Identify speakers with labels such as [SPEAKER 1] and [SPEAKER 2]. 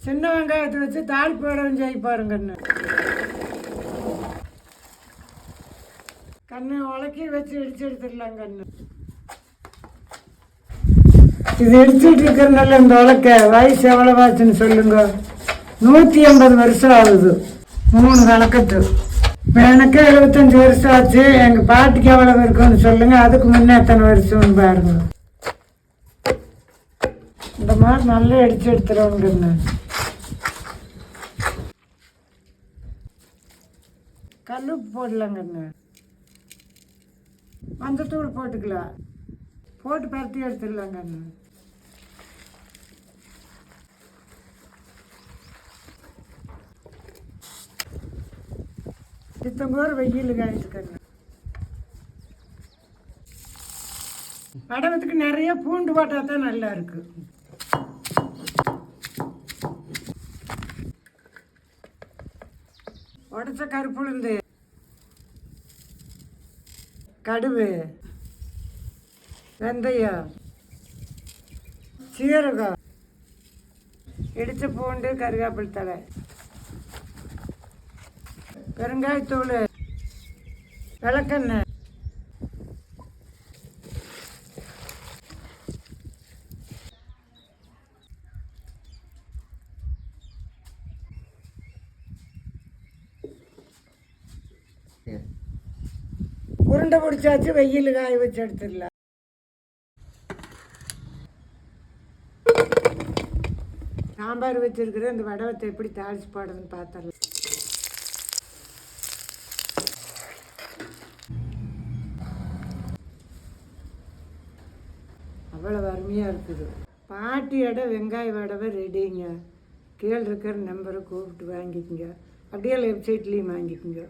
[SPEAKER 1] சின்ன வெங்காயத்தை வச்சு தாளிப்பு வடவும் செய்ய பாருங்கண்ணு. கண்ணு உலக்கி வச்சு இடிச்சு எடுத்துடலாம் கண்ணு. இது இடிச்சுட்டு இருக்கிறனால இந்த உலக்க வயசு எவ்வளவாச்சுன்னு சொல்லுங்க. 180 வருஷம் ஆகுது. 3 கலக்கத்து. எனக்கு 75 வருஷம் ஆச்சு. எங்கள் பாட்டிக்கு எவ்வளவு இருக்குன்னு சொல்லுங்க. அதுக்கு முன்னே எத்தனை வருஷம்னு பாருங்க. இந்த மாதிரி நல்லா இடிச்சு எடுத்துருவோங்கண்ணு. கல்லுப்பு போடலாங்கண்ணு. மஞ்சத்தூள் போட்டுக்கலாம். போட்டு பரட்டி எடுத்துடலாங்கண்ணு. சித்தங்கூர் வெயில் காய்ச்சிக்கண்ணு. வடவத்துக்கு நிறைய பூண்டு போட்டால் தான் நல்லா இருக்கு. உடச்ச கருப்புளுந்து, கடுகு, வெந்தயம், சீரகம், இடிச்ச பூண்டு, கருவேப்பிலை தழை, பெருங்காயத்தூள், விளக்கெண்ணெய், உருண்டை பிடிச்சாச்சு. வெயில் காய வச்சு எடுத்துடலாம். சாம்பார் வச்சிருக்கிற இந்த வடவத்தை எப்படி தாளிச்சு போடுறதுன்னு பார்த்துடலாம். அவ்வளோ அருமையாக இருக்குது. பாட்டியோட வெங்காய வடவை ரெடிங்க. கீழே இருக்கிற நம்பரை கூப்பிட்டு வாங்கிக்கோங்க. அப்படியே வெப்சைட்லேயும் வாங்கிக்கோங்க.